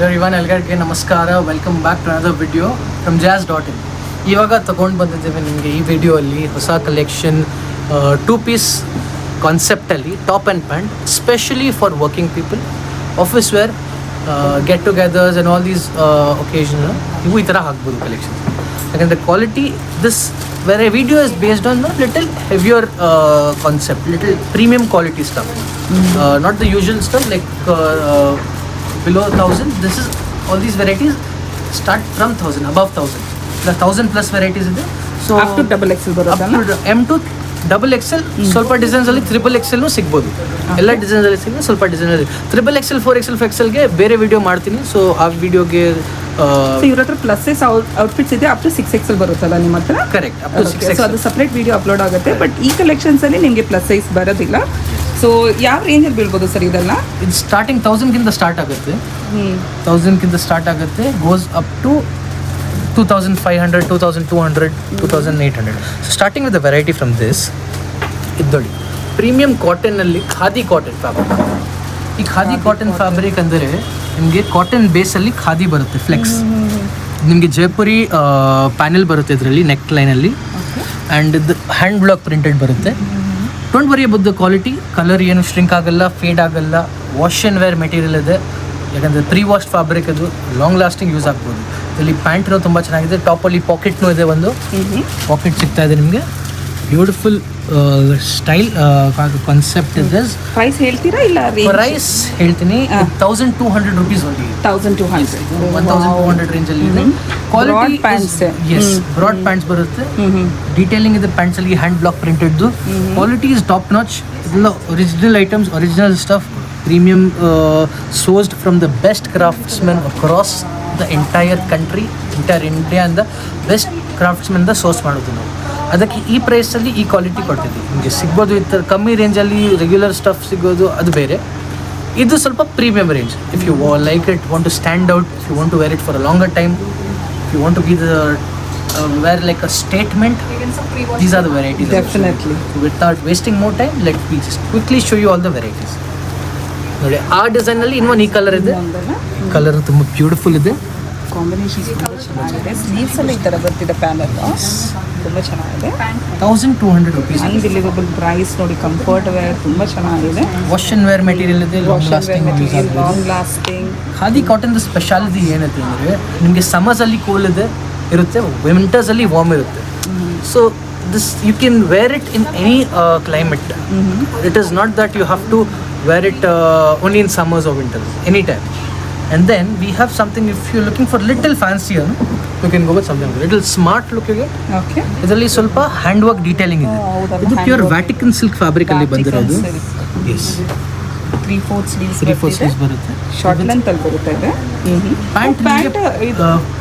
Everyone ಎಲ್ಲರಿಗೆ ನಮಸ್ಕಾರ. Welcome back to another video from jazz.in. ಇವಾಗ ತೊಗೊಂಡು ಬಂದಿದ್ದೇವೆ ನಿಮಗೆ ಈ ವಿಡಿಯೋಲ್ಲಿ ಹೊಸ ಕಲೆಕ್ಷನ್ 2 ಪೀಸ್ ಕಾನ್ಸೆಪ್ಟಲ್ಲಿ top and pant specially for working people, office wear, get togethers and all these occasion ಇವು ಈ ಥರ ಹಾಕ್ಬೋದು ಕಲೆಕ್ಷನ್. ಯಾಕಂದರೆ quality this where a video is based on the little heavier concept, little premium quality stuff, not the usual stuff like below 1000. This is all these varieties start from 1000, above 1000, the 1000 plus varieties ಇದೆ. So up to double XL ಬರೋದಲ್ಲ, up to M to double XL. ಸ್ವಲ್ಪ designs ಅಲ್ಲಿ triple ಎಕ್ಸೆಲ್ನು ಸಿಗ್ಬೋದು. ಎಲ್ಲ designs ಅಲ್ಲಿ ಸಿಗುತ್ತೆ, ಸ್ವಲ್ಪ design ಅಲ್ಲಿ triple Excel 4XL 5XLಗೆ ಬೇರೆ ವಿಡಿಯೋ ಮಾಡ್ತೀನಿ. ಸೊ ಆ ವಿಡಿಯೋಗೆ ಇವ್ರ ಹತ್ರ ಪ್ಲಸ್ ಸೈಜ್ ಔಟ್ಫಿಟ್ಸ್ ಇದೆ, ಅಪ್ ಟು 6XL ಬರುತ್ತಲ್ಲ ನಿಮ್ಮ ಹತ್ರ. Correct, up to 6XL. So ಅದು ಸಪ್ರೇಟ್ ವಿಡಿಯೋ ಅಪ್ಲೋಡ್ ಆಗುತ್ತೆ. ಬಟ್ ಈ ಕಲೆಕ್ಷನ್ಸ್ ಅಲ್ಲಿ ನಿಮಗೆ ಪ್ಲಸ್ ಸೈಜ್ ಬರೋದಿಲ್ಲ. ಸೊ ಯಾವ ರೇಂಜಲ್ಲಿ ಬೀಳ್ಬೋದು ಸರ್ ಇದೆಲ್ಲ? ಇದು ಸ್ಟಾರ್ಟಿಂಗ್ 1000ಗಿಂತ ಸ್ಟಾರ್ಟ್ ಆಗುತ್ತೆ. 1000ಗಿಂತ ಸ್ಟಾರ್ಟ್ ಆಗುತ್ತೆ, goes up to 2500, 2200, 2800. So starting with the variety from this. ಇದು ನೋಡಿ, ಪ್ರೀಮಿಯಂ ಕಾಟನ್ನಲ್ಲಿ ಖಾದಿ ಕಾಟನ್ ಫ್ಯಾಬ್ರಿಕ್. ಈ ಖಾದಿ ಕಾಟನ್ ಫ್ಯಾಬ್ರಿಕ್ ಅಂದರೆ ನಿಮಗೆ ಕಾಟನ್ ಬೇಸಲ್ಲಿ ಖಾದಿ ಬರುತ್ತೆ, ಫ್ಲೆಕ್ಸ್. ನಿಮಗೆ ಜೈಪುರಿ ಪ್ಯಾನೆಲ್ ಬರುತ್ತೆ ಇದರಲ್ಲಿ, ನೆಕ್ ಲೈನಲ್ಲಿ, ಆ್ಯಂಡ್ ಇದು ಹ್ಯಾಂಡ್ ಬ್ಲಾಕ್ ಪ್ರಿಂಟೆಡ್ ಬರುತ್ತೆ. Don't worry about the quality. Colour ಏನು ಶ್ರಿಂಕ್ ಆಗಲ್ಲ, ಫೇಡ್ ಆಗಲ್ಲ. ವಾಶ್ ಆ್ಯಂಡ್ ವೇರ್ ಮೆಟೀರಿಯಲ್ ಇದೆ, ಯಾಕಂದರೆ ಪ್ರೀ ವಾಶ್ ಫ್ಯಾಬ್ರಿಕ್ ಅದು ಲಾಂಗ್ ಲಾಸ್ಟಿಂಗ್ ಯೂಸ್ ಆಗ್ಬೋದು. ಇದರಲ್ಲಿ ಪ್ಯಾಂಟ್ನೂ ತುಂಬ ಚೆನ್ನಾಗಿದೆ. ಟಾಪಲ್ಲಿ ಪಾಕೆಟ್ನೂ ಇದೆ, ಒಂದು ಪಾಕೆಟ್ ಸಿಗ್ತಾ ಇದೆ ನಿಮಗೆ. ಬ್ಯೂಟಿಫುಲ್ ಸ್ಟೈಲ್ ಕಾನ್ಸೆಪ್ಟ್ ಇದೆ. ಪ್ರೈಸ್ ಹೇಳ್ತೀರಾ ಇಲ್ಲ? ಪ್ರೈಸ್ ಹೇಳ್ತೀನಿ, 1200 rupees only. 1200 ರೇಂಜಲ್ಲಿ ಇದೆ. Quality pants, yes, broad pants ಬರುತ್ತೆ. ಡೀಟೇಲಿಂಗ್ ಇದೆ ಪ್ಯಾಂಟ್ಸಲ್ಲಿ, ಹ್ಯಾಂಡ್ ಬ್ಲಾಕ್ ಪ್ರಿಂಟೆಡ್ದು. Quality is top notch. ಇದೆಲ್ಲ original items, original stuff, premium sourced from the best craftsmen across the entire country, entire India, and the best craftsmen the source ಮಾಡೋದು ನಾವು. ಅದಕ್ಕೆ ಈ ಪ್ರೈಸಲ್ಲಿ ಈ ಕ್ವಾಲಿಟಿ ಕೊಡ್ತಿದ್ವಿ ನಿಮಗೆ. ಸಿಗ್ಬೋದು ಈ ಥರ ಕಮ್ಮಿ ರೇಂಜಲ್ಲಿ ರೆಗ್ಯುಲರ್ ಸ್ಟಫ್ ಸಿಗೋದು, ಅದು ಬೇರೆ. ಇದು ಸ್ವಲ್ಪ premium range. If you like it, want to stand out, if you want to wear it for a longer time, if you want to give wear like a statement, these are the varieties. Definitely. So without wasting more time, let me just quickly show you all the varieties. ನೋಡಿ, ಆ ಡಿಸೈನಲ್ಲಿ ಇನ್ನೊಂದು ಈ colour ಇದೆ. Colour ತುಂಬ beautiful ಇದೆ. Combinations ತುಂಬ ಚೆನ್ನಾಗಿದೆ. Sleeves ಎಲ್ಲ ಈ ಥರ ಬರ್ತಿದೆ ಪ್ಯಾನಲ್, ತುಂಬ ಚೆನ್ನಾಗಿದೆ. 1200 rupees. ಅನ್ಬಿಲೀವಬಲ್ ಪ್ರೈಸ್ ನೋಡಿ. ಕಂಫರ್ಟ್ ವೇರ್ ತುಂಬ ಚೆನ್ನಾಗಿದೆ. ವಾಶ್ ಆ್ಯಂಡ್ ವೇರ್ ಮೆಟೀರಿಯಲ್ ಇದೆ, ಲಾಂಗ್ ಲಾಸ್ಟಿಂಗ್. ಖಾದಿ ಕಾಟನ್ದು ಸ್ಪೆಷಾಲಿಟಿ ಏನಂತ ಅಂದರೆ ನಿಮಗೆ ಸಮರ್ಸಲ್ಲಿ ಕೂಲ್ ಇರುತ್ತೆ, ವಿಂಟರ್ಸಲ್ಲಿ ವಾರ್ಮ್ ಇರುತ್ತೆ. So this you can wear it in any climate. It is not that you have to wear it only in summers or winters, anytime. And then we have something, if you're looking for little fancier, you can go with something little smart looking it. Okay. ಇದರಲ್ಲಿ ಸ್ವಲ್ಪ hand work detailing ಇದೆ. ಇದು pure Vatican silk fabric ಅಲ್ಲಿ ಬಂದಿರೋದು. S, 3/4 sleeves ಬರುತ್ತೆ. Short length ಅಲ್ಲಿ ಬರುತ್ತೆ ಇದೆ. ಪ್ಯಾಂಟ್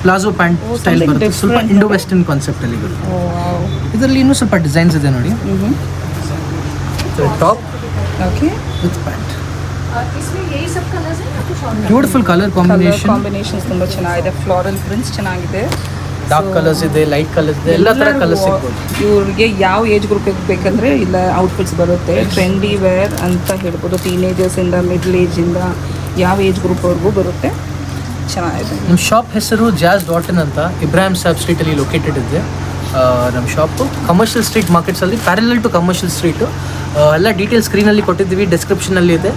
ಪ್ಲಾಜೋ ಪ್ಯಾಂಟ್ ಸ್ಟೈಲ್ ಬರುತ್ತೆ, ಸ್ವಲ್ಪ ಇಂಡೋ ವೆಸ್ಟರ್ನ್ ಕಾನ್ಸೆಪ್ಟ್ ಅಲ್ಲಿ ಬರುತ್ತೆ. ಇದರಲ್ಲಿ ಇನ್ನೂ ಸ್ವಲ್ಪ ಡಿಸೈನ್ಸ್ ಇದೆ ನೋಡಿ. Top okay with pant. Beautiful colour combinations ತುಂಬ ಚೆನ್ನಾಗಿದೆ. ಫ್ಲೋರಲ್ ಪ್ರಿಂಟ್ಸ್ ಚೆನ್ನಾಗಿದೆ. ಡಾರ್ಕ್ ಕಲರ್ಸ್ ಇದೆ, ಲೈಟ್ ಕಲರ್ಸ್ ಇದೆ, ಎಲ್ಲ ಥರ ಕಲರ್ಸ್ ಸಿಗ್ಬೋದು. ಇವ್ರಿಗೆ ಯಾವ ಏಜ್ ಗ್ರೂಪಿಗೆ ಬೇಕಂದರೆ ಇಲ್ಲ ಔಟ್ಫಿಟ್ಸ್ ಬರುತ್ತೆ. ಟ್ರೆಂಡಿ ವೇರ್ ಅಂತ ಹೇಳ್ಬೋದು. ಟೀನೇಜರ್ಸಿಂದ ಮಿಡ್ಲ್ ಏಜಿಂದ ಯಾವ ಏಜ್ ಗ್ರೂಪ್ವರೆಗೂ ಬರುತ್ತೆ. ಚೆನ್ನಾಗಿದೆ. ನಮ್ಮ ಶಾಪ್ ಹೆಸರು jazz.in ಅಂತ ಇಬ್ರಾಹಿಂ ಸಾಬ್ ಸ್ಟ್ರೀಟಲ್ಲಿ ಲೊಕೇಟೆಡ್ ಇದೆ. ನಮ್ಮ ಶಾಪು ಕಮರ್ಷಿಯಲ್ ಸ್ಟ್ರೀಟ್ ಮಾರ್ಕೆಟ್ಸಲ್ಲಿ, ಪ್ಯಾರಲಲ್ ಟು ಕಮರ್ಷಿಯಲ್ ಸ್ಟ್ರೀಟು. ಎಲ್ಲ ಡೀಟೇಲ್ ಸ್ಕ್ರೀನಲ್ಲಿ ಕೊಟ್ಟಿದ್ದೀವಿ, ಡಿಸ್ಕ್ರಿಪ್ಷನಲ್ಲಿ ಇದೆ.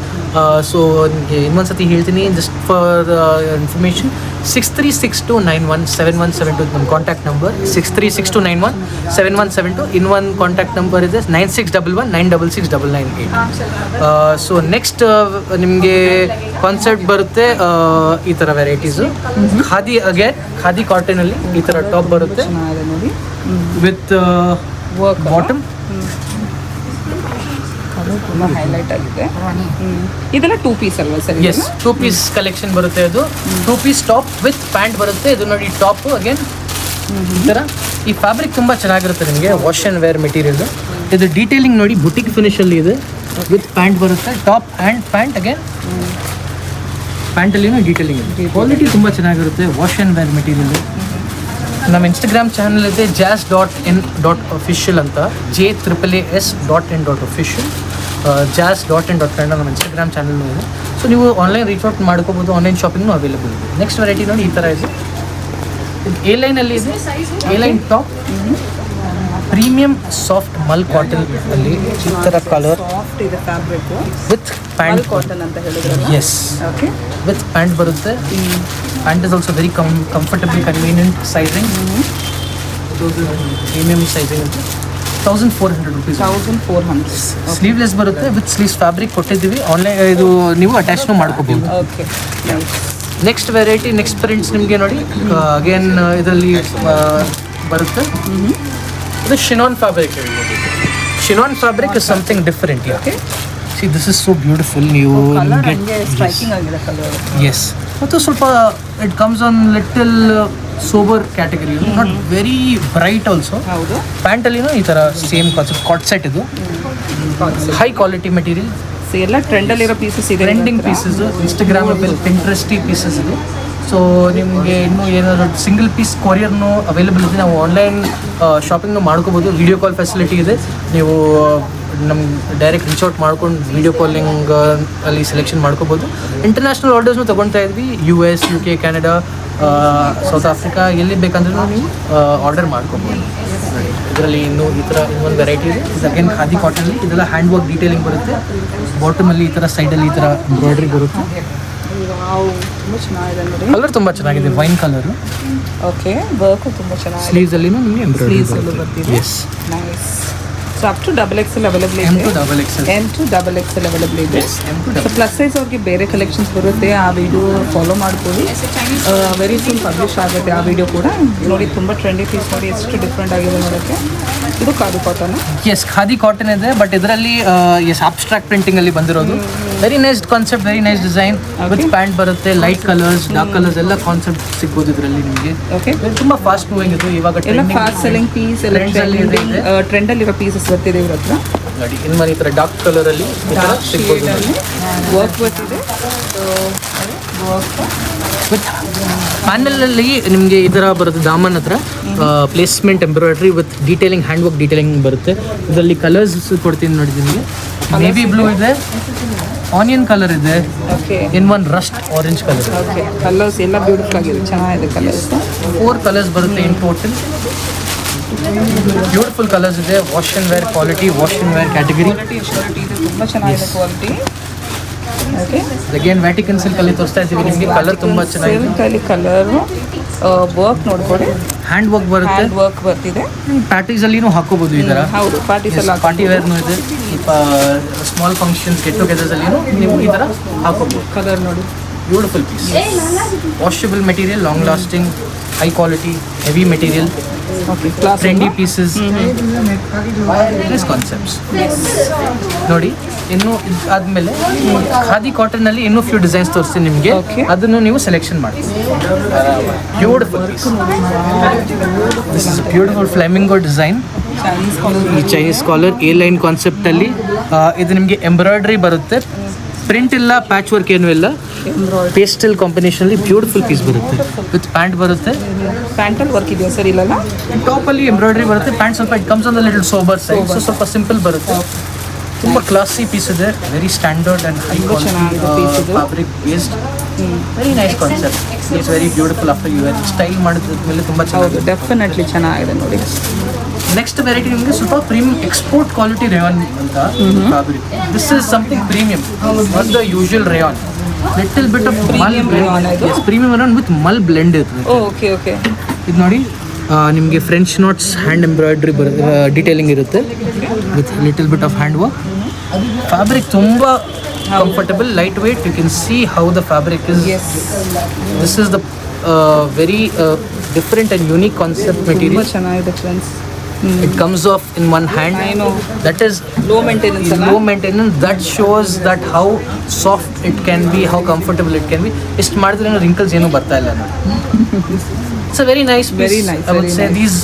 ಸೊ ನಿಮಗೆ ಇನ್ನೊಂದು ಸತಿ ಹೇಳ್ತೀನಿ, ಜಸ್ಟ್ ಫಾರ್ ಇನ್ಫಾರ್ಮೇಷನ್. 6362917172 ನಮ್ಮ ಕಾಂಟ್ಯಾಕ್ಟ್ ನಂಬರ್. 6362917172. ಇನ್ನೊಂದು ಕಾಂಟ್ಯಾಕ್ಟ್ ನಂಬರ್ ಇದೆ 9611966998. ಸೊ ನೆಕ್ಸ್ಟ್ ನಿಮಗೆ ಕಾನ್ಸೆಪ್ಟ್ ಬರುತ್ತೆ ಈ ಥರ ವೆರೈಟೀಸು. ಖಾದಿ ಅಗೇನ್, ಖಾದಿ ಕಾಟನಲ್ಲಿ ಈ ಥರ ಟಾಪ್ ಬರುತ್ತೆ ನೋಡಿ, ವಿತ್ ಬಾಟಮ್. ತುಂಬ ಹೈಲೈಟ್ ಆಗಿದೆ. ಇದೆಲ್ಲ 2 ಪೀಸ್ ಅಲ್ವಾ ಸರ್? ಎಸ್, 2 ಪೀಸ್ ಕಲೆಕ್ಷನ್ ಬರುತ್ತೆ. ಅದು 2 ಪೀಸ್ ಟಾಪ್ ವಿತ್ ಪ್ಯಾಂಟ್ ಬರುತ್ತೆ. ಇದು ನೋಡಿ ಟಾಪ್ ಅಗೇನ್ ಈ ಥರ. ಈ ಫ್ಯಾಬ್ರಿಕ್ ತುಂಬ ಚೆನ್ನಾಗಿರುತ್ತೆ ನಿಮಗೆ, ವಾಶ್ ಆ್ಯಂಡ್ ವೇರ್ ಮೆಟೀರಿಯಲ್. ಇದು ಡೀಟೇಲಿಂಗ್ ನೋಡಿ, ಬುಟಿಕ್ ಫಿನಿಶಲ್ಲಿ ಇದೆ. ವಿತ್ ಪ್ಯಾಂಟ್ ಬರುತ್ತೆ, ಟಾಪ್ ಆ್ಯಂಡ್ ಪ್ಯಾಂಟ್. ಅಗೇನ್ ಪ್ಯಾಂಟಲ್ಲಿನೂ ಡೀಟೇಲಿಂಗ್ ಇದೆ. ಕ್ವಾಲಿಟಿ ತುಂಬ ಚೆನ್ನಾಗಿರುತ್ತೆ, ವಾಶ್ ಆ್ಯಂಡ್ ವೇರ್ ಮೆಟೀರಿಯಲ್. ನಮ್ಮ ಇನ್ಸ್ಟಾಗ್ರಾಮ್ ಚಾನಲ್ ಇದೆ jazz.in.official ಅಂತ, JAAS.in.official. jazz.in.canada ನಮ್ಮ ಇನ್ಸ್ಟಾಗ್ರಾಮ್ ಚಾನಲ್ನೂ ಇದೆ. ಸೊ ನೀವು ಆನ್ಲೈನ್ ರೀಚ್ ಔಟ್ ಮಾಡ್ಕೋಬೋದು, ಆನ್ಲೈನ್ ಶಾಪಿಂಗ್ನೂ ಅವೈಲೇಬಲ್ ಇದೆ. ನೆಕ್ಸ್ಟ್ ವೆರೈಟಿ ನೋಡಿ ಈ ಥರ ಇದೆ. ಇದು ಎ ಲೈನಲ್ಲಿ ಇದೆ, A line top premium soft mul cotton ಅಲ್ಲಿ ಈ ಥರ ಕಲರ್ ಸಾಫ್ಟ್ ಇದೆ ಫ್ಯಾಬ್ರಿಕ್, ವಿತ್ ಪ್ಯಾಂಟ್ ಕಾಟನ್ ಅಂತ ಹೇಳಿದ್ರಲ್ಲ. ಎಸ್, ಓಕೆ, ವಿತ್ ಪ್ಯಾಂಟ್ ಬರುತ್ತೆ. Pant is also very comfortable, convenient sizing. Premium sizing ಅಂತ 1400 rupees. 1400. ಸ್ಲೀವ್ಲೆಸ್ ಬರುತ್ತೆ, ವಿತ್ ಸ್ಲೀವ್ಸ್ ಫ್ಯಾಬ್ರಿಕ್ ಕೊಟ್ಟಿದ್ದೀವಿ. ಆನ್ಲೈನ್ ಇದು ನೀವು ಅಟ್ಯಾಚ್ನೂ ಮಾಡ್ಕೋಬೋದು. Okay, next variety, next prints ನಿಮಗೆ ನೋಡಿ ಅಗೇನ್ ಇದರಲ್ಲಿ ಬರುತ್ತೆ. ಇದು ಶಿನಾನ್ ಫ್ಯಾಬ್ರಿಕ್ ಹೇಳ್ಬೋದು. Chinon fabric is something different. Okay, see this is so beautiful. ನೀವು ಸ್ಟ್ರೈಕಿಂಗ್ ಆಗಿದೆ ಕಲರ್. ಎಸ್, ಮತ್ತು ಸ್ವಲ್ಪ it comes on little sober category, not very bright also. ಹೌದು, ಪ್ಯಾಂಟಲ್ಲಿನೂ ಈ ಥರ ಸೇಮ್ ಕಾನ್ಸೆಪ್ಟ್, ಕಾಟ್ ಸೆಟ್. ಇದು ಹೈ ಕ್ವಾಲಿಟಿ ಮೆಟೀರಿಯಲ್, ಎಲ್ಲ ಟ್ರೆಂಡಲ್ಲಿರೋ ಪೀಸಸ್ ಇದೆ, ಟ್ರೆಂಡಿಂಗ್ ಪೀಸಸ್, ಇನ್ಸ್ಟಾಗ್ರಾಮಬಲ್ ಪಿಂಟ್ರೆಸ್ಟಿ ಪೀಸಸ್ ಇದು. ಸೊ ನಿಮಗೆ ಇನ್ನೂ ಏನಾದರೂ ಸಿಂಗಲ್ ಪೀಸ್ ಕೊರಿಯರ್ನು ಅವೈಲೇಬಲ್ ಇದೆ. ನಾವು ಆನ್ಲೈನ್ ಶಾಪಿಂಗ್ನು ಮಾಡ್ಕೋಬೋದು. ವಿಡಿಯೋ ಕಾಲ್ ಫೆಸಿಲಿಟಿ ಇದೆ. ನೀವು ನಮ್ಗೆ ಡೈರೆಕ್ಟ್ ರೀಚ್ ಔಟ್ ಮಾಡ್ಕೊಂಡು ವಿಡಿಯೋ ಕಾಲಿಂಗ್ ಅಲ್ಲಿ ಸೆಲೆಕ್ಷನ್ ಮಾಡ್ಕೋಬೋದು. ಇಂಟರ್ನ್ಯಾಷನಲ್ ಆರ್ಡರ್ಸ್ನು ತೊಗೊಳ್ತಾ ಇದ್ವಿ. US, UK, Canada, south Africa, ಎಲ್ಲಿ ಬೇಕಂದ್ರೂ ನೀವು ಆರ್ಡರ್ ಮಾಡ್ಕೋಬೋದು. ಇದರಲ್ಲಿ ಇನ್ನೂ ಈ ಥರ ಇನ್ನೊಂದು ವೆರೈಟಿ ಇದೆ. ಇದು ಅಗೇನ್ ಖಾದಿ ಕಾಟನಲ್ಲಿ. ಇದೆಲ್ಲ ಹ್ಯಾಂಡ್ ವರ್ಕ್ ಡೀಟೇಲಿಂಗ್ ಬರುತ್ತೆ. ಬಾಟಮಲ್ಲಿ ಈ ಥರ ಸೈಡಲ್ಲಿ ಈ ಥರ ಎಂಬ್ರಾಯ್ಡ್ರಿ ಬರುತ್ತೆ. ತುಂಬ ಚೆನ್ನಾಗಿದೆ ನೋಡಿ, ಕಲರ್ ತುಂಬ ಚೆನ್ನಾಗಿದೆ, ವೈನ್ ಕಲರು. ಓಕೆ, ವರ್ಕ್ ತುಂಬ ಚೆನ್ನಾಗಿದೆ. ಸ್ಲೀವ್ಸಲ್ಲಿನೂ ನಿಮಗೆ ಎಂಬ್ರಾಯ್ಡ್ರಿ ಬರ್ತಿದೆ. Yes, nice. So up to XXL available ಇದೆ. M to XXL. M to XXL available ಇದೆ. M to so plus size ಅವ್ರಿಗೆ ಬೇರೆ ಕಲೆಕ್ಷನ್ಸ್ ಬರುತ್ತೆ. ಆ ವಿಡಿಯೋ ಫಾಲೋ ಮಾಡ್ಕೊಳ್ಳಿ. ವೆರಿ ಸೂನ್ ಪಬ್ಲಿಷ್ ಆಗುತ್ತೆ ಆ ವಿಡಿಯೋ ಕೂಡ. ನೋಡಿ, ತುಂಬ ಟ್ರೆಂಡಿ ಪೀಸ್ ನೋಡಿ, ಎಷ್ಟು ಡಿಫ್ರೆಂಟ್ ಆಗಿದೆ ನೋಡೋಕ್ಕೆ. ಇದು khadi cotton. Yes, khadi cotton ಇದೆ, ಬಟ್ ಇದರಲ್ಲಿ ಎಸ್ ಅಬ್ಸ್ಟ್ರಾಕ್ಟ್ ಪ್ರಿಂಟಿಂಗಲ್ಲಿ ಬಂದಿರೋದು. Very nice concept, very nice design. With pant ಬರುತ್ತೆ. ಲೈಟ್ ಕಲರ್ಸ್, ಡಾರ್ಕ್ ಕಲರ್ಸ್ ಎಲ್ಲ ಕಾನ್ಸೆಪ್ಟ್ ಸಿಗ್ಬೋದು ಇದರಲ್ಲಿ ನಿಮಗೆ. ಓಕೆ, ತುಂಬ ಫಾಸ್ಟ್ ಮೂವಿಂಗ್ ಇದು. ಇವಾಗ ಎಲ್ಲ ಫಾಸ್ಟ್ ಸೆಲ್ಲಿಂಗ್ ಪೀಸ್, ಎಲ್ಲ ಟ್ರೆಂಡಲ್ಲಿರೋ ಪೀಸಸ್ ಬರ್ತಿದೆ ಇವ್ರ ಹತ್ರ. ನೋಡಿ, ಇನ್ನು ಈ ಥರ ಡಾರ್ಕ್ ಕಲರಲ್ಲಿ ಸಿಗ್ಬೋದು. ವರ್ಕ್ ಬರ್ತಿದೆ. ವಿತ್ ಪ್ಯಾನಲಲ್ಲಿ ನಿಮಗೆ ಈ ಥರ ಬರುತ್ತೆ. ದಾಮನ್ ಹತ್ರ placement embroidery with detailing, hand work detailing ಬರುತ್ತೆ. ಇದರಲ್ಲಿ ಕಲರ್ಸ್ ಕೊಡ್ತೀನಿ ನೋಡಿ ನಿಮಗೆ. ನೇವಿ ಬ್ಲೂ ಇದೆ, ಆನಿಯನ್ ಕಲರ್ ಇದೆ, okay, in one rust orange colour. Okay, colours ಎಲ್ಲ ಬ್ಯೂಟಿಫುಲ್ ಆಗಿದೆ, ಚೆನ್ನಾಗಿದೆ ಕಲರ್ಸ್. 4 ಕಲರ್ಸ್ ಬರುತ್ತೆ ಇನ್ ಟೋಟಲ್. ಬ್ಯೂಟಿಫುಲ್ ಕಲರ್ಸ್ ಇದೆ. Wash and wear quality, wash and wear category. ತುಂಬ ಚೆನ್ನಾಗಿದೆ ಕ್ವಾಲಿಟಿ. ಓಕೆ, ಅಗೇನ್ ವ್ಯಾಟಿಕನ್ ಸಿಲ್ಕಲ್ಲಿ ತೋರಿಸ್ತಾ ಇದ್ದೀವಿ ನಿಮಗೆ. ಕಲರ್ ತುಂಬ ಚೆನ್ನಾಗಿದೆ. ಸಿಲ್ಕಲ್ಲಿ ಕಲರು, ವರ್ಕ್ ನೋಡ್ಕೊಳ್ಳಿ, ಹ್ಯಾಂಡ್ ವರ್ಕ್ ಬರುತ್ತೆ. ಹ್ಯಾಂಡ್ ವರ್ಕ್ ಬರ್ತಿದೆ. ಪ್ಯಾಟೀಸಲ್ಲಿನೂ ಹಾಕೋಬೋದು ಈ ಥರ. ಹೌದು, ಪಾರ್ಟೀಸ್ ಎಲ್ಲ ಪಾರ್ಟಿ ವೇರ್ನೂ ಇದೆ. ಸ್ಮಾಲ್ ಫಂಕ್ಷನ್ಸ್, ಗೆಟ್ ಟುಗೆದರ್ಸಲ್ಲಿನೂ ನೀವು ಈ ಥರ ಹಾಕೋಬೋದು. ಕಲರ್ ನೋಡಿ, beautiful piece. Washable material, long lasting, high quality, heavy material, okay, class trendy pieces, nice concepts. ನೋಡಿ, ಇನ್ನು ಆದಮೇಲೆ ಖಾದಿ ಕಾಟನಲ್ಲಿ ಇನ್ನೂ ಫ್ಯೂ ಡಿಸೈನ್ಸ್ ತೋರಿಸ್ತೀನಿ ನಿಮಗೆ. Okay. ಅದನ್ನು ನೀವು ಸೆಲೆಕ್ಷನ್ ಮಾಡಿ. Beautiful piece. This is beautiful flamingo design. Chinese collar. ಈ ಚೈನೀಸ್ ಕಾಲರ್ ಎ ಲೈನ್ ಕಾನ್ಸೆಪ್ಟಲ್ಲಿ ಇದು ನಿಮಗೆ ಎಂಬ್ರಾಯ್ಡ್ರಿ ಬರುತ್ತೆ. ಪ್ರಿಂಟ್ ಇಲ್ಲ, ಪ್ಯಾಚ್ ವರ್ಕ್ ಏನೂ ಇಲ್ಲ. ಪೇಸ್ಟಲ್ ಕಾಂಬಿನೇಷನಲ್ಲಿ ಬ್ಯೂಟಿಫುಲ್ ಪೀಸ್ ಬರುತ್ತೆ. ವಿತ್ ಪ್ಯಾಂಟ್ ಬರುತ್ತೆ. ಪ್ಯಾಂಟಲ್ಲಿ ವರ್ಕ್ ಇದೆಯಾ ಸರ್? ಇಲ್ಲಲ್ಲ, ಟಾಪಲ್ಲಿ ಎಂಬ್ರಾಯ್ಡ್ರಿ ಬರುತ್ತೆ. ಪ್ಯಾಂಟ್ ಸ್ವಲ್ಪ it comes on the little sober side, so ಸ್ವಲ್ಪ ಸಿಂಪಲ್ ಬರುತ್ತೆ. ತುಂಬ ಕ್ಲಾಸಿ ಪೀಸ್ ಇದೆ. ವೆರಿ ಸ್ಟ್ಯಾಂಡರ್ಡ್ ಆ್ಯಂಡ್ ಹೈ ಚೆನ್ನಾಗಿದೆ piece ಇದು. Fabric based. Very nice concept. It's very beautiful. After you style ಮಾಡಿದ್ಮೇಲೆ ತುಂಬ ಹೌದು, ಚೆನ್ನಾಗಿದೆ. ಡೆಫಿನೆಟ್ಲಿ ಚೆನ್ನಾಗಿದೆ ನೋಡಿ. ನೆಕ್ಸ್ಟ್ ವೆರೈಟಿ ನಿಮಗೆ ಸ್ವಲ್ಪ ಪ್ರೀಮಿಯಂ ಎಕ್ಸ್ಪೋರ್ಟ್ ಕ್ವಾಲಿಟಿ ರೇಯಾನ್ ಅಂತ fabric. This is something premium, not the usual rayon. Little bit of Premium rayon ಇದು? Premium rayon with mul blend ಇರ್ತದೆ. ಓಕೆ, ಓಕೆ, ಇದು ನೋಡಿ, ನಿಮಗೆ French knots hand embroidery detailing ಇರುತ್ತೆ with little bit of hand work. Fabric ತುಂಬ comfortable, light weight. You can see how the fabric is. Yes, this is the very different and unique concept ತುಂಬ material. ಚೆನ್ನಾಗಿದೆ friends. It comes off in one hand. I know. That is low maintenance ಅಲ್ಲ? low maintenance. That shows that how soft it can be, how comfortable it can be. ಇಷ್ಟು ಮಾಡಿದ್ರೆ wrinkles ಏನು ಬರ್ತಾ ಇಲ್ಲ ನೋಡಿ. It's a very nice piece. Very nice, I would very say nice. these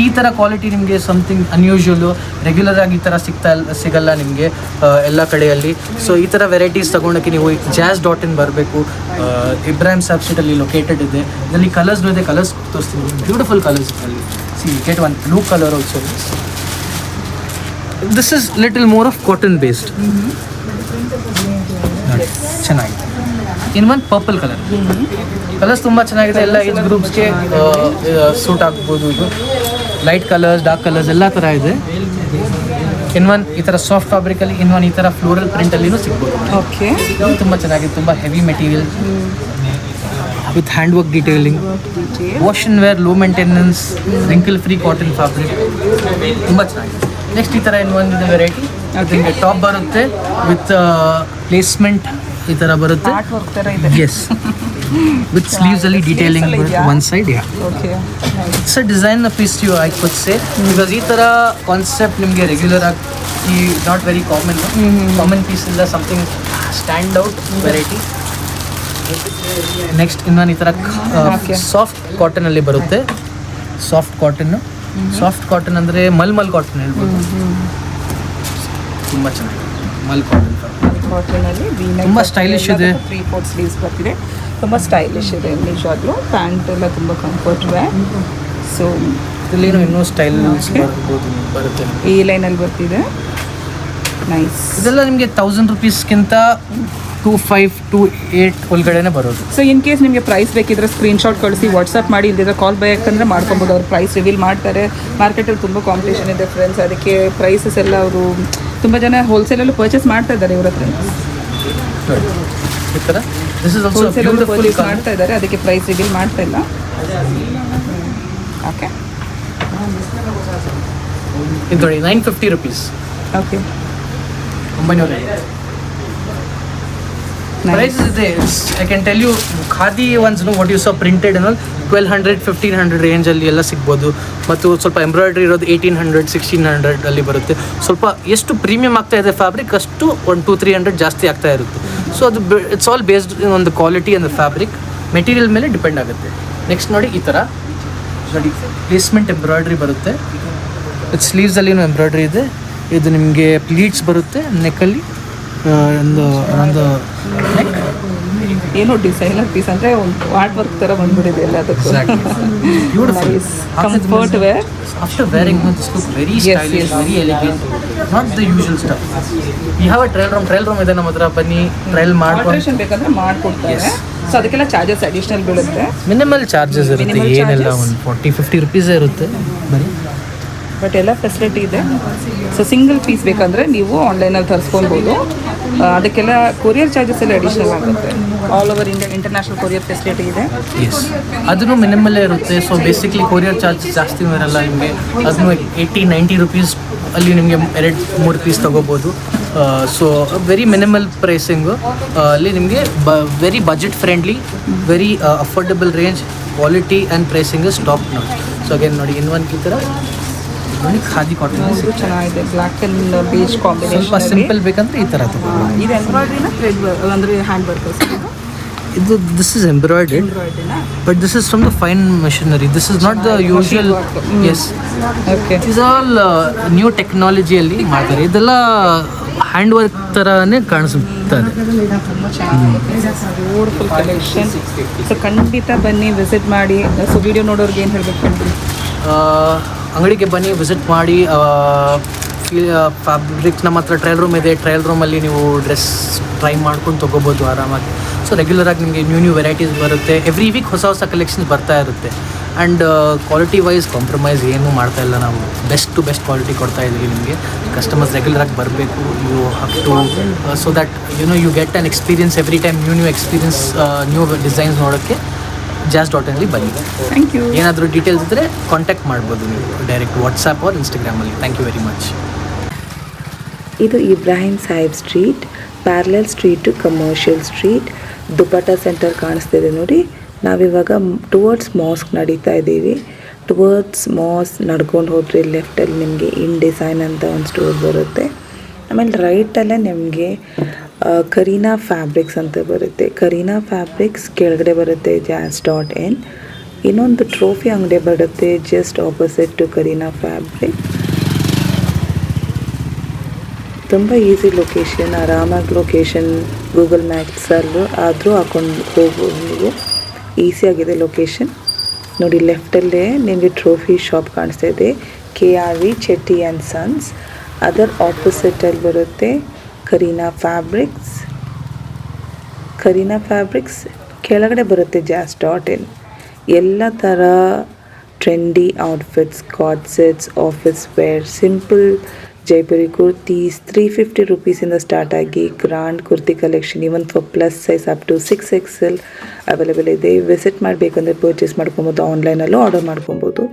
ಈ ಥರ quality ನಿಮಗೆ ಸಮಥಿಂಗ್ ಅನ್ಯೂಶುವಲು, ರೆಗ್ಯುಲರ್ ಆಗಿ ಈ ಥರ ಸಿಗಲ್ಲ ನಿಮಗೆ ಎಲ್ಲ ಕಡೆಯಲ್ಲಿ. ಸೊ ಈ ಥರ ವೆರೈಟೀಸ್ ತೊಗೊಳಕ್ಕೆ ನೀವು jazz.in ಬರಬೇಕು. ಇಬ್ರಾಹಿಂ ಸಾಬ್ ಸ್ಟ್ರೀಟಲ್ಲಿ ಲೊಕೇಟೆಡ್ ಇದೆ. ಇದರಲ್ಲಿ ಕಲರ್ಸ್ನೂ ಇದೆ, ಕಲರ್ಸ್ ತೋರಿಸ್ತೀನಿ. ಬ್ಯೂಟಿಫುಲ್ ಕಲರ್ಸ್ ಇದರಲ್ಲಿ. C get one blue colour also. This is little more of cotton based. ಚೆನ್ನಾಗಿದೆ. ಇನ್ನೊಂದು ಪರ್ಪಲ್ ಕಲರ್ಸ್ ತುಂಬ ಚೆನ್ನಾಗಿದೆ. ಎಲ್ಲ ಏಜ್ ಗ್ರೂಪ್ಸ್ಗೆ ಸೂಟ್ ಆಗ್ಬೋದು. ಇದು ಲೈಟ್ ಕಲರ್ಸ್, ಡಾರ್ಕ್ ಕಲರ್ಸ್ ಎಲ್ಲ ಥರ ಇದೆ. ಇನ್ನೊಂದು ಈ ಥರ ಸಾಫ್ಟ್ ಫ್ಯಾಬ್ರಿಕಲ್ಲಿ, ಇನ್ನೊಂದು ಈ ಥರ ಫ್ಲೋರಲ್ ಪ್ರಿಂಟಲ್ಲಿನೂ ಸಿಗ್ಬೋದು. ಓಕೆ, ತುಂಬ ಚೆನ್ನಾಗಿದೆ. ತುಂಬ heavy material with hand work detailing, wash and wear, low maintenance, wrinkle free cotton fabric. ತುಂಬ ಚೆನ್ನಾಗಿದೆ. ನೆಕ್ಸ್ಟ್ ಈ ಥರ ಇನ್ನೊಂದು ವೆರೈಟಿ, ನಿಮಗೆ ಟಾಪ್ ಬರುತ್ತೆ ವಿತ್ ಪ್ಲೇಸ್ಮೆಂಟ್ ಈ ಥರ ಬರುತ್ತೆ. ಆರ್ಟ್ ವರ್ಕ್ ಥರ ಇದೆ. ಎಸ್, ವಿತ್ ಸ್ಲೀವ್ಸ್ ಅಲ್ಲಿ detailing one side. Okay, it's a design piece you I could say, because ಈ ಥರ ಕಾನ್ಸೆಪ್ಟ್ ನಿಮಗೆ ರೆಗ್ಯುಲರ್ ಆಗಿ ನಾಟ್ ವೆರಿ ಕಾಮನ್ ಪೀಸ್ ಇಲ್ಲ. Something stand out variety. Next ಇನ್ನೊಂದು ಈ ಥರ ಸಾಫ್ಟ್ ಕಾಟನಲ್ಲಿ ಬರುತ್ತೆ. ಸಾಫ್ಟ್ ಕಾಟನ್ ಅಂದರೆ ಮಲ್ಮಲ್ ಕಾಟನ್ ಹೇಳ್ಬೋದು. ತುಂಬ ಚೆನ್ನಾಗಿದೆ. ಮಲ್ ಕಾಟನ್ ಕಾಟನಲ್ಲಿ ತುಂಬ ಸ್ಟೈಲಿಶ್ ಇದೆ. 3/4 ಸ್ಲೀವ್ಸ್ ಬರ್ತಿದೆ. ತುಂಬ ಸ್ಟೈಲಿಶ್ ಇದೆ ನಿಜವಾಗ್ಲೂ. ಪ್ಯಾಂಟ್ ಎಲ್ಲ ತುಂಬ ಕಂಫರ್ಟ್ ಇದೆ. ಸೊ ಇದರಲ್ಲೇನು ಇನ್ನೂ ಸ್ಟೈಲ್ ಬರುತ್ತೆ. ಈ ಲೈನಲ್ಲಿ ಬರ್ತಿದೆ. ನೈಸ್. ಇದೆಲ್ಲ ನಿಮಗೆ 1000 rupeesಗಿಂತ 2500 to 800 ಒಳಗಡೆನೇ ಬರೋದು. ಸೊ ಇನ್ ಕೇಸ್ ನಿಮಗೆ ಪ್ರೈಸ್ ಬೇಕಿದ್ರೆ ಸ್ಕ್ರೀನ್ಶಾಟ್ ಕಳಿಸಿ, ವಾಟ್ಸಪ್ ಮಾಡಿ, ಇಲ್ಲದಿದ್ರೆ ಕಾಲ್ ಬೇಕಂದ್ರೆ ಮಾಡ್ಕೊಬೋದು. ಅವ್ರು ಪ್ರೈಸ್ ರಿವೀಲ್ ಮಾಡ್ತಾರೆ. ಮಾರ್ಕೆಟಲ್ಲಿ ತುಂಬ ಕಾಂಪಿಟೇಷನ್ ಇದೆ ಫ್ರೆಂಡ್ಸ್. ಅದಕ್ಕೆ ಪ್ರೈಸಸ್ ಎಲ್ಲ ಅವರು ತುಂಬ ಜನ ಹೋಲ್ಸೇಲಲ್ಲೂ ಪರ್ಚೇಸ್ ಮಾಡ್ತಾ ಇದ್ದಾರೆ ಇವ್ರ ಹತ್ರ. ಈ ಥರ ದಿಸ್ ಇಸ್ ಆಲ್ಸೋ ಹೋಲ್ಸೇಲಲ್ಲೂ ಪರ್ಚೇಸ್ ಮಾಡ್ತಾ ಇದ್ದಾರೆ. ಅದಕ್ಕೆ ಪ್ರೈಸ್ ರಿವೀಲ್ ಮಾಡ್ತಾ ಇಲ್ಲ. ಓಕೆ, ಇದು ನೋಡಿ 950 rupees. ಓಕೆ, 900 ಪ್ರೈಸಸ್ ಇದೆ. I can tell you, khadi ones what you saw printed ಅನ್ನೋದು 1200-1500 ರೇಂಜಲ್ಲಿ ಎಲ್ಲ ಸಿಗ್ಬೋದು. ಮತ್ತು ಸ್ವಲ್ಪ ಎಂಬ್ರಾಯ್ಡ್ರಿ ಇರೋದು 1800-1600 ಅಲ್ಲಿ ಬರುತ್ತೆ. ಸ್ವಲ್ಪ ಎಷ್ಟು ಪ್ರೀಮಿಯಮ್ ಆಗ್ತಾ ಇದೆ ಫ್ಯಾಬ್ರಿಕ್, ಅಷ್ಟು 100-300 ಜಾಸ್ತಿ ಆಗ್ತಾ ಇರುತ್ತೆ. ಸೊ ಅದು it's all based on the quality and the fabric, material ಮೇಲೆ ಡಿಪೆಂಡ್ ಆಗುತ್ತೆ. ನೆಕ್ಸ್ಟ್ ನೋಡಿ ಈ ಥರ ನೋಡಿ ಪ್ಲೇಸ್ಮೆಂಟ್ ಎಂಬ್ರಾಯ್ಡ್ರಿ ಬರುತ್ತೆ. ವಿತ್ ಸ್ಲೀವ್ಸಲ್ಲಿನೂ ಎಂಬ್ರಾಯ್ಡ್ರಿ ಇದೆ. ಇದು ನಿಮಗೆ ಪ್ಲೀಟ್ಸ್ ಬರುತ್ತೆ ನೆಕ್ಕಲ್ಲಿ. ಒಂದು ನೆಕ್ ಏನೋ ಡಿಸೈನರ್ ಪೀಸ್ ಅಂದರೆ ಒಂದು ಆರ್ಟ್ ವರ್ಕ್ ಥರ ಬಂದ್ಬಿಟ್ಟಿದೆ ಎಲ್ಲದಕ್ಕೂ. Beautiful comfort wear. After wearing this look very stylish, very elegant, not the usual stuff. You have a trial room ಇದೆ ನಮ್ಮ ಹತ್ರ. ಬನ್ನಿ ಟ್ರಯಲ್ ಮಾಡ್ಕೊಂಡು ಆಲ್ಟ್ರೇಷನ್ ಬೇಕಂದ್ರೆ ಮಾಡ್ಕೊಡ್ತಾರೆ. ಸೊ ಅದಕ್ಕೆಲ್ಲ ಚಾರ್ಜಸ್ ಅಡಿಷ್ನಲ್ ಬೀಳುತ್ತೆ. ಮಿನಿಮಲ್ ಚಾರ್ಜಸ್ ಇರುತ್ತೆ. ಏನೆಲ್ಲ ಒಂದು 40-50 rupees ಇರುತ್ತೆ ಬರೀ. ಬಟ್ ಎಲ್ಲ ಫೆಸಿಲಿಟಿ ಇದೆ. ಸೊ ಸಿಂಗಲ್ ಪೀಸ್ ಬೇಕಂದರೆ ನೀವು ಆನ್ಲೈನಲ್ಲಿ ತರಿಸ್ಕೊಳ್ಬೋದು. ಅದಕ್ಕೆಲ್ಲ ಕೊರಿಯರ್ ಚಾರ್ಜಸ್ ಎಲ್ಲ ಅಡಿಷ್ನಲ್ ಆಗುತ್ತೆ. All over India international courier facility ಇದೆ. ಎಸ್, ಅದನ್ನು ಮಿನಿಮಲ್ಲೇ ಇರುತ್ತೆ. ಸೊ ಬೇಸಿಕ್ಲಿ ಕೊರಿಯರ್ ಚಾರ್ಜಸ್ ಜಾಸ್ತಿ ಇರಲ್ಲ ನಿಮಗೆ. ಅದನ್ನು 80-90 rupees ಅಲ್ಲಿ ನಿಮಗೆ 2-3 ಪೀಸ್ ತೊಗೋಬೋದು. ಸೊ ವೆರಿ ಮಿನಿಮಲ್ ಪ್ರೈಸಿಂಗು ಅಲ್ಲಿ ನಿಮಗೆ very budget friendly, very affordable range, quality and pricing is top notch. So again ನೋಡಿ ಇನ್ನೊಂದು ಈ ಥರ ನೋಡಿ ಖಾದಿ ಕಾಟನ್ ಚೆನ್ನಾಗಿದೆ. Black and beige combination. ಸ್ವಲ್ಪ ಸಿಂಪಲ್ ಬೇಕಂದ್ರೆ ಈ ಥರ ತಗೋಬೋದು. ಇದು ಎಂಬ್ರಾಯ್ಡ್ರಿನ ಥ್ರೆಡ್ ಅಂದರೆ ಹ್ಯಾಂಡ್ ವರ್ಕರ್ಸ್? ಇದು this is embroided, but this is from the fine machinery. This is not the usual. Yes, okay. Is all new ಟೆಕ್ನಾಲಜಿಯಲ್ಲಿ ಮಾಡ್ತಾರೆ. ಇದೆಲ್ಲ ಹ್ಯಾಂಡ್ ವರ್ಕ್ ಥರನೇ ಕಾಣಿಸುತ್ತದೆ. Beautiful collection. ಸೊ ಖಂಡಿತ ಬನ್ನಿ, ವಿಸಿಟ್ ಮಾಡಿ. ಸೊ ವಿಡಿಯೋ ನೋಡೋರ್ಗೆ ಏನು ಹೇಳಬೇಕು? ಅಂಗಡಿಗೆ ಬನ್ನಿ, ವಿಸಿಟ್ ಮಾಡಿ. ಫ್ಯಾಬ್ರಿಕ್ ನಮ್ಮ ಹತ್ರ ಟ್ರಯಲ್ ರೂಮ್ ಇದೆ. ಟ್ರಯಲ್ ರೂಮಲ್ಲಿ ನೀವು ಡ್ರೆಸ್ ಟ್ರೈ ಮಾಡ್ಕೊಂಡು ತೊಗೋಬೋದು ಆರಾಮಾಗಿ. ಸೊ ರೆಗ್ಯುಲರಾಗಿ ನಿಮಗೆ ನ್ಯೂ ವೆರೈಟೀಸ್ ಬರುತ್ತೆ. ಎವ್ರಿ ವೀಕ್ ಹೊಸ ಕಲೆಕ್ಷನ್ಸ್ ಬರ್ತಾ ಇರುತ್ತೆ. ಆ್ಯಂಡ್ ಕ್ವಾಲಿಟಿ ವೈಸ್ ಕಾಂಪ್ರಮೈಸ್ ಏನೂ ಮಾಡ್ತಾ ಇಲ್ಲ. ನಾವು ಬೆಸ್ಟ್ ಟು ಬೆಸ್ಟ್ ಕ್ವಾಲಿಟಿ ಕೊಡ್ತಾ ಇದ್ದೀವಿ ನಿಮಗೆ. ಕಸ್ಟಮರ್ಸ್ ರೆಗ್ಯುಲರಾಗಿ ಬರಬೇಕು. You have to so that you get an experience every time. New experience, new designs ನೋಡೋಕ್ಕೆ jazz.in ಬನ್ನಿ. Thank you. ಏನಾದರೂ ಡೀಟೇಲ್ಸ್ ಇದ್ದರೆ ಕಾಂಟ್ಯಾಕ್ಟ್ ಮಾಡ್ಬೋದು ನೀವು ಡೈರೆಕ್ಟ್ ವಾಟ್ಸಪ್ ಆರ್ ಇನ್ಸ್ಟಾಗ್ರಾಮಲ್ಲಿ. Thank you very much. ಇದು Ibrahim Sahib street, parallel street to commercial street. Dupatta centre ಕಾಣಿಸ್ತಿದೆ ನೋಡಿ. ನಾವಿವಾಗ ಟುವರ್ಡ್ಸ್ ಮಾಸ್ಕ್ ನಡೀತಾ ಇದ್ದೀವಿ. ಟುವರ್ಡ್ಸ್ ಮಾಸ್ಕ್ ನಡ್ಕೊಂಡು ಹೋದರೆ ಲೆಫ್ಟಲ್ಲಿ ನಿಮಗೆ ಇನ್ ಡಿಸೈನ್ ಅಂತ ಒಂದು ಸ್ಟೋರ್ ಬರುತ್ತೆ. ಆಮೇಲೆ ರೈಟಲ್ಲೇ ನಿಮಗೆ ಕರೀನಾ ಫ್ಯಾಬ್ರಿಕ್ಸ್ ಅಂತ ಬರುತ್ತೆ. ಕರೀನಾ ಫ್ಯಾಬ್ರಿಕ್ಸ್ ಕೆಳಗಡೆ ಬರುತ್ತೆ jazz.in. ಇನ್ನೊಂದು ಟ್ರೋಫಿ ಅಂಗಡಿ ಬರುತ್ತೆ just opposite to Kareena fabric. ತುಂಬ ಈಸಿ ಲೊಕೇಶನ್, ಆರಾಮಾಗಿ ಲೊಕೇಶನ್ ಗೂಗಲ್ ಮ್ಯಾಪ್ಸಲ್ಲೂ ಆದರೂ ಹಾಕೊಂಡು ಹೋಗ್ಬೋದು ನೀವು. ಈಸಿಯಾಗಿದೆ ಲೊಕೇಶನ್ ನೋಡಿ. ಲೆಫ್ಟಲ್ಲೇ ನಿಮಗೆ ಟ್ರೋಫಿ ಶಾಪ್ ಕಾಣಿಸ್ತಾ ಇದೆ, KRV ಚೆಟ್ಟಿ ಆ್ಯಂಡ್ ಸನ್ಸ್. ಅದರ್ ಆಪೋಸಿಟಲ್ಲಿ ಬರುತ್ತೆ ಕರೀನಾ ಫ್ಯಾಬ್ರಿಕ್ಸ್ ಕೆಳಗಡೆ ಬರುತ್ತೆ JAS.in. ಎಲ್ಲ ಥರ trendy outfits, co-ord sets, office wear, simple Jaipuri kurtis 350 ರೂಪೀಸಿಂದ ಸ್ಟಾರ್ಟ್ ಆಗಿ grand kurti collection even for plus size up to 6XL available ಇದೆ. ವಿಸಿಟ್ ಮಾಡಬೇಕಂದ್ರೆ ಪರ್ಚೇಸ್ ಮಾಡ್ಕೊಬೋದು, ಆನ್ಲೈನಲ್ಲೂ ಆರ್ಡರ್ ಮಾಡ್ಕೊಬೋದು.